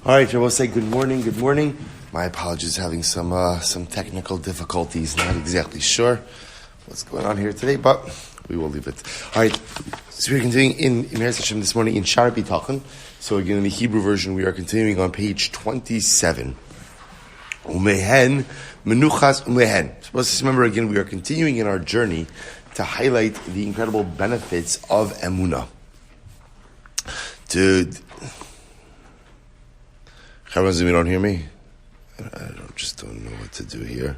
All right, I will say good morning. Good morning. My apologies, having some technical difficulties. Not exactly sure what's going on here today, but we will leave it. All right, so we're continuing in Meretz Hashem this morning in Shaar Habitachon. So again, in the Hebrew version, we are continuing on page 27. Umehen menuchas umehen. So let's remember again, we are continuing in our journey to highlight the incredible benefits of emunah. Charazim, you don't hear me? I just don't know what to do here.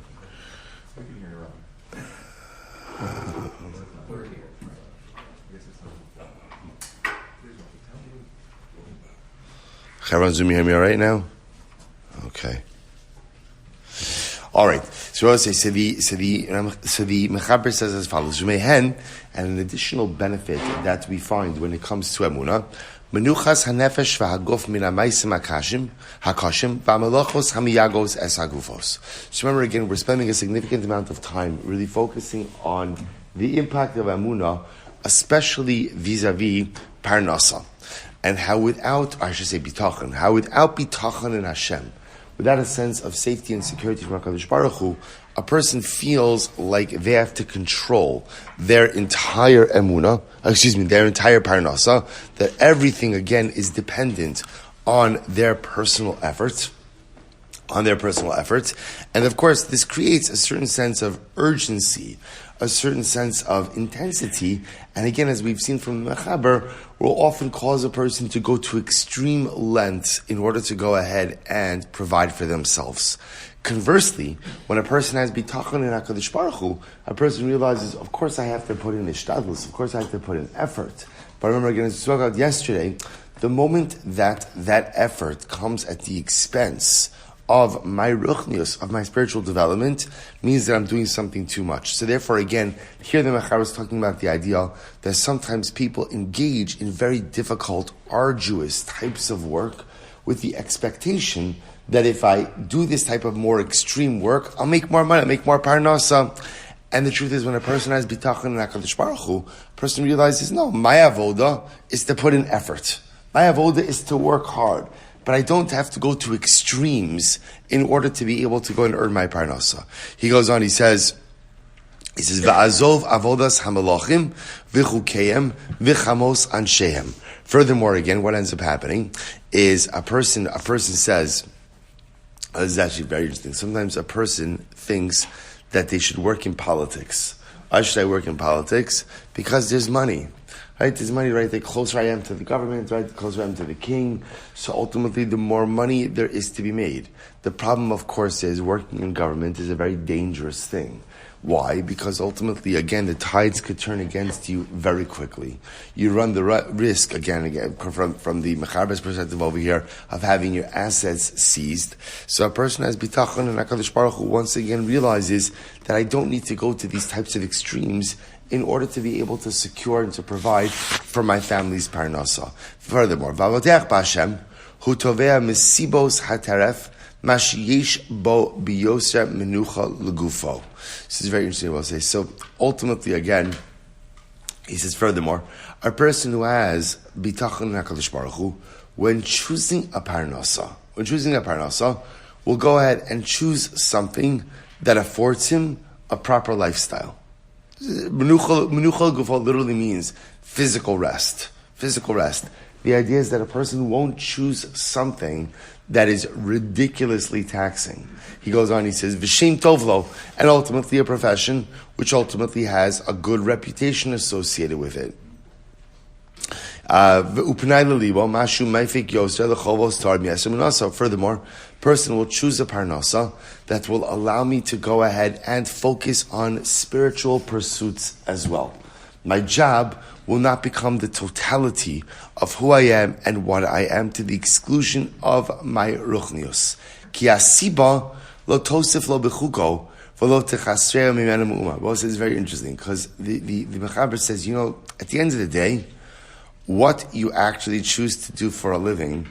Charazim, you hear me all right now? Okay. All right. So I say the Mechaber says as follows: and an additional benefit that we find when it comes to emunah. Menuchas hanefesh v'haguf min ha'maisim hakashim v'amalachos hamiyagos es hagufos. So remember again, we're spending a significant amount of time really focusing on the impact of emunah, especially vis-a-vis parnasa, and how without bitachon in Hashem, without a sense of safety and security from HaKadosh Baruch Hu, a person feels like they have to control their entire emunah, their entire parnasa, that everything again is dependent on their personal efforts, and of course this creates a certain sense of urgency, a certain sense of intensity, and again, as we've seen from the Mechaber, will often cause a person to go to extreme lengths in order to go ahead and provide for themselves. Conversely, when a person has bitachon in HaKadosh Baruch Hu, a person realizes, of course I have to put in ishtadlus, of course I have to put in effort. But remember again, as we spoke about yesterday, the moment that effort comes at the expense of my ruchnius, of my spiritual development, means that I'm doing something too much. So therefore, again, here the Mechaber is talking about the idea that sometimes people engage in very difficult, arduous types of work with the expectation that if I do this type of more extreme work, I'll make more money, I'll make more parnasa. And the truth is, when a person has bitachon in HaKadosh Baruch Hu, a person realizes, no, my avoda is to put in effort. My avoda is to work hard. But I don't have to go to extremes in order to be able to go and earn my parnasa. He goes on, he says, Va'azov avodas hamalachim v'chukeim v'chamos anshehem. Furthermore, again, what ends up happening is a person says, this is actually very interesting. Sometimes a person thinks that they should work in politics. Why should I work in politics? Because there's money. Right, there's money, right? The closer I am to the government, right, the closer I am to the king. So ultimately, the more money there is to be made. The problem, of course, is working in government is a very dangerous thing. Why? Because ultimately, again, the tides could turn against you very quickly. You run the risk, again, from the Mechaber's perspective over here, of having your assets seized. So a person has bitachon and HaKadosh Baruch Hu once again realizes that I don't need to go to these types of extremes in order to be able to secure and to provide for my family's parnasa. Furthermore, V'avoteach b'Hashem hu tovea mesibos hataref mashiyesh bo biyoser menucha legufo. This is very interesting what I'll say. So ultimately, again, he says furthermore, a person who has bitachon HaKadosh Baruch Hu, when choosing a parnasa, will go ahead and choose something that affords him a proper lifestyle. Menucha legufo literally means physical rest. The idea is that a person won't choose something that is ridiculously taxing. He goes on, he says, V'shem tovlo, and ultimately a profession which ultimately has a good reputation associated with it. Furthermore, person will choose a parnasa that will allow me to go ahead and focus on spiritual pursuits as well. My job will not become the totality of who I am and what I am to the exclusion of my ruchnius. Ki asiba lo tosif lo bechuko v'lo techasrei mimenu mu'uma. Well, this is very interesting because the Mechaber says, at the end of the day, what you actually choose to do for a living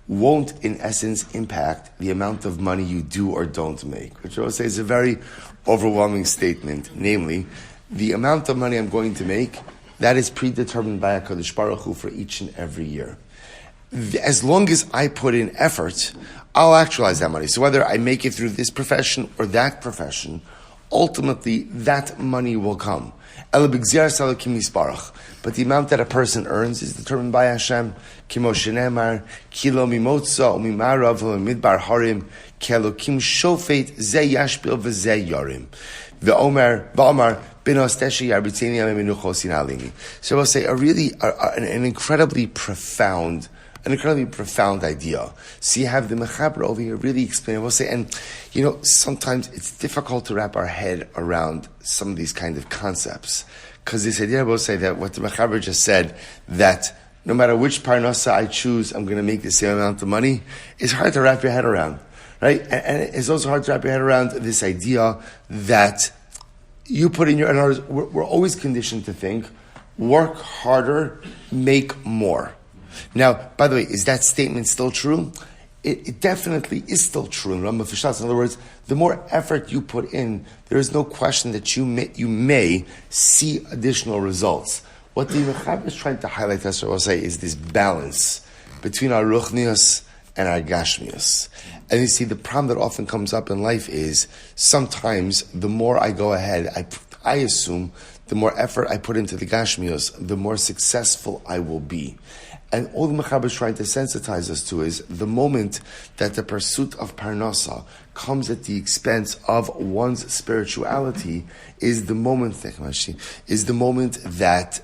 won't, in essence, impact the amount of money you do or don't make, which I would say is a very overwhelming statement. Namely, the amount of money I'm going to make, that is predetermined by HaKadosh Baruch Hu for each and every year. as long as I put in effort, I'll actualize that money. So whether I make it through this profession or that profession, ultimately that money will come. But the amount that a person earns is determined by Hashem. Kimo shenemar, kilo mimotza, umimarav, midbar harim, kelokim shofet, ze yashpil, v'ze yarim. V'omar, so I'll say an incredibly profound idea. So you have the Mechaber over here really explain. I will say, and sometimes it's difficult to wrap our head around some of these kind of concepts, because this idea, I will say that what the Mechaber just said, that no matter which parnasa I choose, I'm going to make the same amount of money, is hard to wrap your head around, right? And it's also hard to wrap your head around this idea that you put in in other words, we're always conditioned to think, work harder, make more. Now, by the way, is that statement still true? It definitely is still true in Rambam Fishtas. In other words, the more effort you put in, there is no question that you may see additional results. What the Mechaber is trying to highlight, as I will say, is this balance between our ruchnius and our gashmius. And you see, the problem that often comes up in life is sometimes the more I go ahead, I assume the more effort I put into the gashmius, the more successful I will be. And all the Mechaber is trying to sensitize us to is the moment that the pursuit of parnasa comes at the expense of one's spirituality is the moment that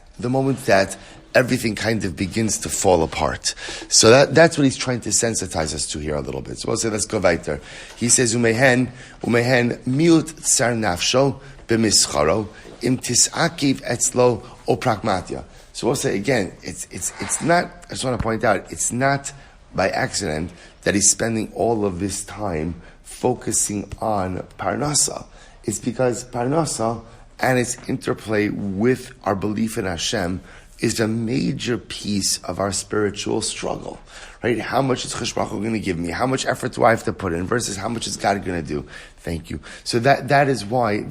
everything kind of begins to fall apart. So that's what he's trying to sensitize us to here a little bit. So we'll say, let's go weiter. He says, Umehen miut tsar nafsho b'mischaro im tisakiv etzlo o pragmatia. So we'll say again, it's not, I just want to point out, it's not by accident that he's spending all of this time focusing on parnasa. It's because parnasa and its interplay with our belief in Hashem is a major piece of our spiritual struggle, right? How much is Cheshbach going to give me? How much effort do I have to put in versus how much is God going to do? Thank you. So that is why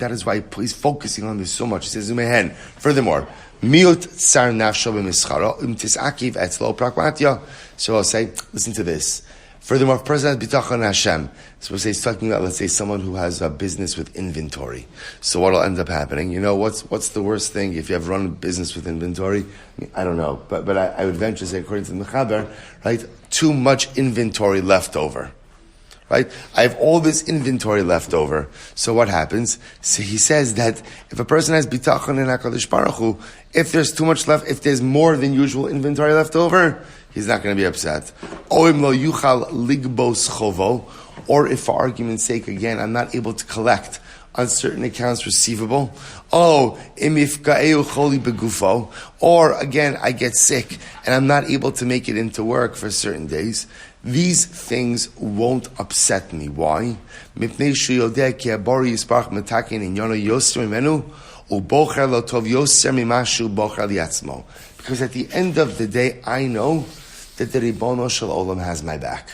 he's focusing on this so much. He says, Umehen. Furthermore, miut tsar nafsho b'mischaro im tisakiv etzlo pragmatia. So I'll say, listen to this. Furthermore, if person has bitachon Hashem, so we'll say he's talking about, let's say, someone who has a business with inventory. So what'll end up happening? What's the worst thing if you have run a business with inventory? I don't know, but I would venture to say, according to the Mechaber, right, too much inventory left over. Right? I have all this inventory left over. So what happens? So he says that if a person has bitachon in HaKadosh Baruch Hu, if there's too much left, if there's more than usual inventory left over, he's not going to be upset. Oim lo yuchal ligbos chovo, or if for argument's sake, again, I'm not able to collect on certain accounts receivable. Oh, imifka'eu choli begufo, or again, I get sick and I'm not able to make it into work for certain days. These things won't upset me. Why? Because at the end of the day, I know that the Ribono Shel Olam has my back.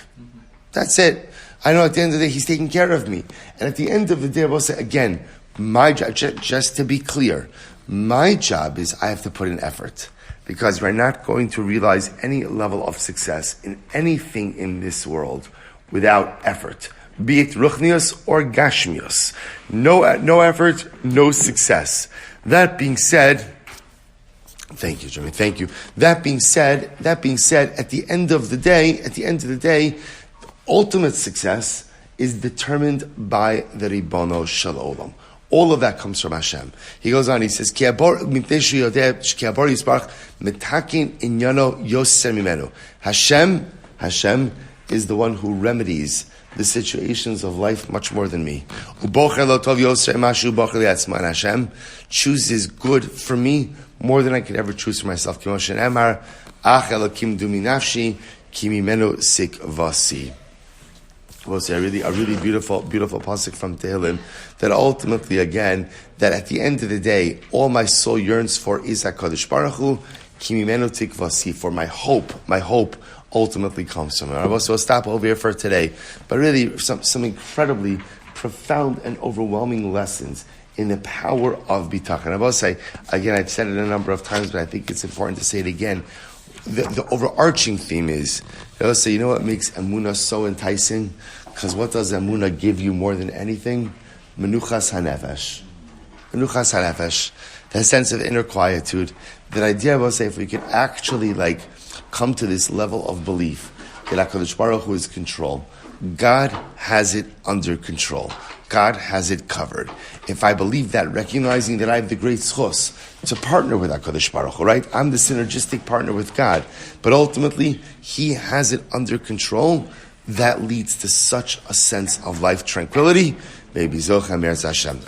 That's it. I know at the end of the day, He's taking care of me. And at the end of the day, I will say again, my job, just to be clear, my job is I have to put in effort. Because we're not going to realize any level of success in anything in this world without effort. Be it ruchnius or gashmius. No effort, no success. That being said, thank you, Jimmy, thank you. That being said, at the end of the day, ultimate success is determined by the Ribono Shel Olam. All of that comes from Hashem. He goes on, he says, Hashem is the one who remedies the situations of life much more than me. And Hashem chooses good for me more than I could ever choose for myself. We'll say a really beautiful pasuk from Tehillim that ultimately, again, that at the end of the day, all my soul yearns for is HaKadosh Baruch Hu, ki mimenu tikvasi, for my hope ultimately comes from him. So we'll stop over here for today, but really some incredibly profound and overwhelming lessons in the power of bitachon. I will say, again, I've said it a number of times, but I think it's important to say it again. the overarching theme is, let's say, you know what makes emunah so enticing? Because what does emunah give you more than anything? Menuchas hanefesh. Menuchas hanefesh. That sense of inner quietude. That idea of, say, if we could actually come to this level of belief that HaKadosh Baruch Hu is control. God has it under control. God has it covered. If I believe that, recognizing that I have the great schos to partner with HaKadosh Baruch Hu, right? I'm the synergistic partner with God. But ultimately, He has it under control. That leads to such a sense of life tranquility. Maybe Zocha Mer Hashem.